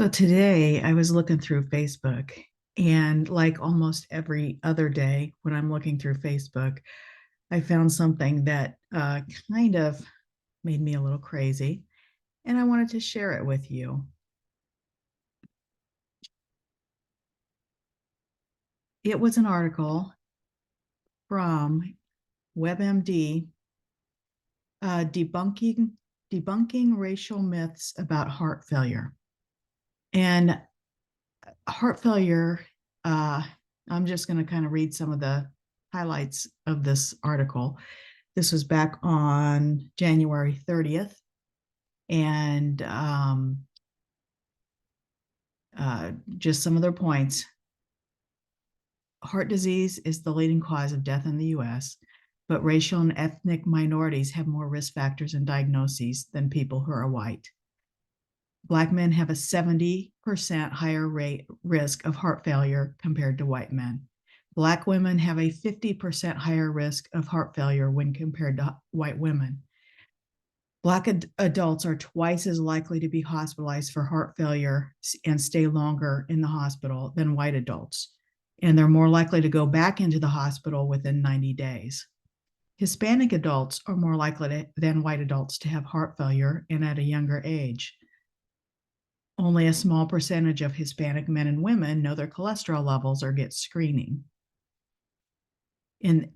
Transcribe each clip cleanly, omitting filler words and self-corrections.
So today I was looking through Facebook, and like almost every other day when I'm looking through Facebook, I found something that kind of made me a little crazy, and I wanted to share it with you. It was an article from WebMD debunking racial myths about heart failure. And heart failure, uh, I'm just going to kind of read some of the highlights of this article. This was back on January 30th. And just some of their points. Heart disease is the leading cause of death in the US, but racial and ethnic minorities have more risk factors and diagnoses than people who are white. Black men have a 70% higher risk of heart failure compared to white men. Black women have a 50% higher risk of heart failure when compared to white women. Black adults are twice as likely to be hospitalized for heart failure and stay longer in the hospital than white adults. And they're more likely to go back into the hospital within 90 days. Hispanic adults are more likely than white adults to have heart failure and at a younger age. Only a small percentage of Hispanic men and women know their cholesterol levels or get screening. In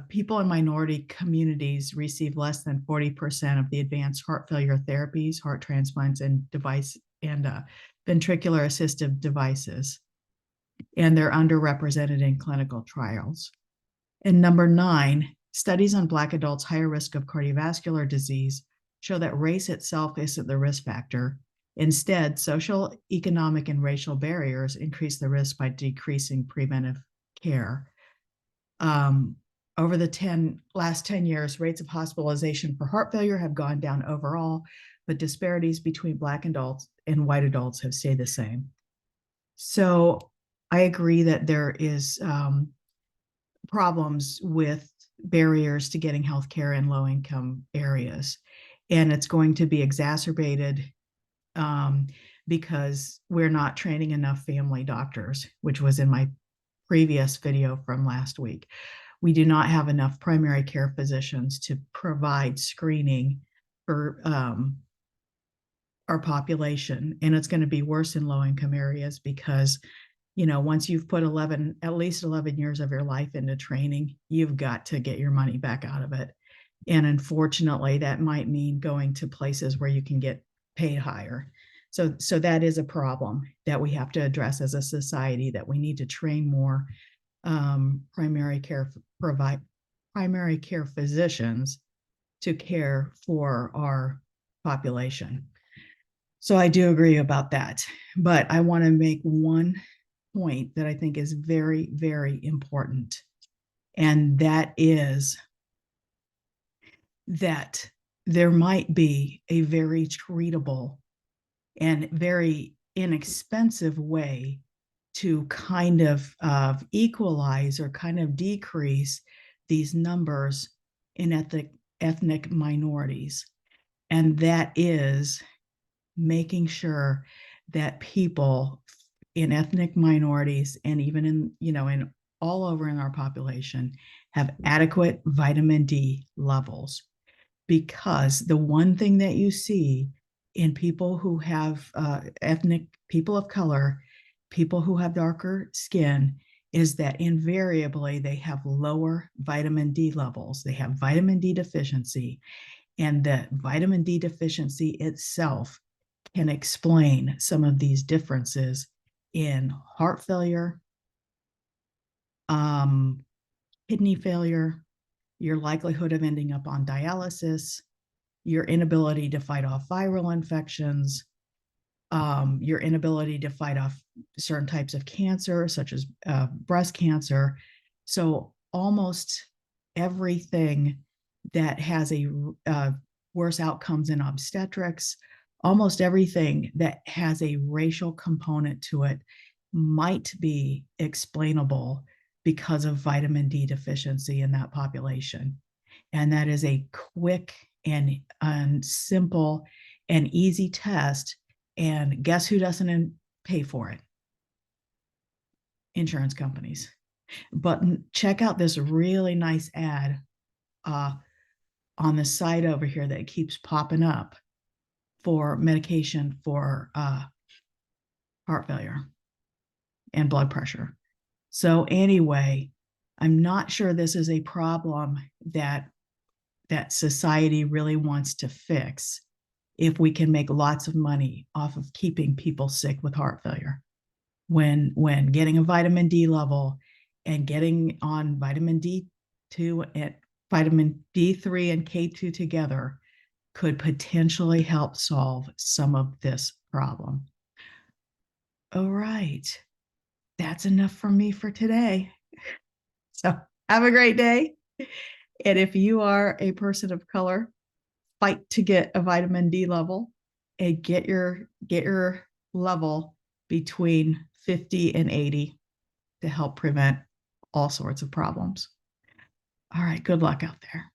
people in minority communities receive less than 40% of the advanced heart failure therapies, heart transplants, and ventricular assistive devices, and they're underrepresented in clinical trials. And number 9, studies on Black adults' higher risk of cardiovascular disease show that race itself isn't the risk factor. Instead, social, economic, and racial barriers increase the risk by decreasing preventive care. Over the last 10 years, rates of hospitalization for heart failure have gone down overall, but disparities between Black adults and white adults have stayed the same. So I agree that there is problems with barriers to getting healthcare in low-income areas, and it's going to be exacerbated because we're not training enough family doctors, which was in my previous video from last week. We do not have enough primary care physicians to provide screening for our population. And it's going to be worse in low-income areas because, once you've put at least 11 years of your life into training, you've got to get your money back out of it. And unfortunately, that might mean going to places where you can get paid higher. So that is a problem that we have to address as a society, that we need to train more primary care physicians to care for our population. So I do agree about that, but I want to make one point that I think is very, very important, and that is that there might be a very treatable and very inexpensive way to kind of equalize or kind of decrease these numbers in ethnic minorities. And that is making sure that people in ethnic minorities and even in all over in our population have adequate vitamin D levels. Because the one thing that you see in people who have ethnic people of color, people who have darker skin, is that invariably they have lower vitamin D levels. They have vitamin D deficiency, and that vitamin D deficiency itself can explain some of these differences in heart failure, kidney failure, your likelihood of ending up on dialysis, your inability to fight off viral infections, your inability to fight off certain types of cancer, such as breast cancer. So almost everything that has a worse outcomes in obstetrics, almost everything that has a racial component to it might be explainable because of vitamin D deficiency in that population. And that is a quick and simple and easy test And guess who doesn't pay for it? Insurance companies. But check out this really nice ad uh, on the side over here that keeps popping up for medication for heart failure and blood pressure. So anyway, I'm not sure this is a problem that society really wants to fix if we can make lots of money off of keeping people sick with heart failure. When getting a vitamin D level and getting on vitamin D2 and vitamin D3 and K2 together could potentially help solve some of this problem. All right. That's enough from me for today. So have a great day. And if you are a person of color, fight to get a vitamin D level and get your level between 50 and 80 to help prevent all sorts of problems. All right, good luck out there.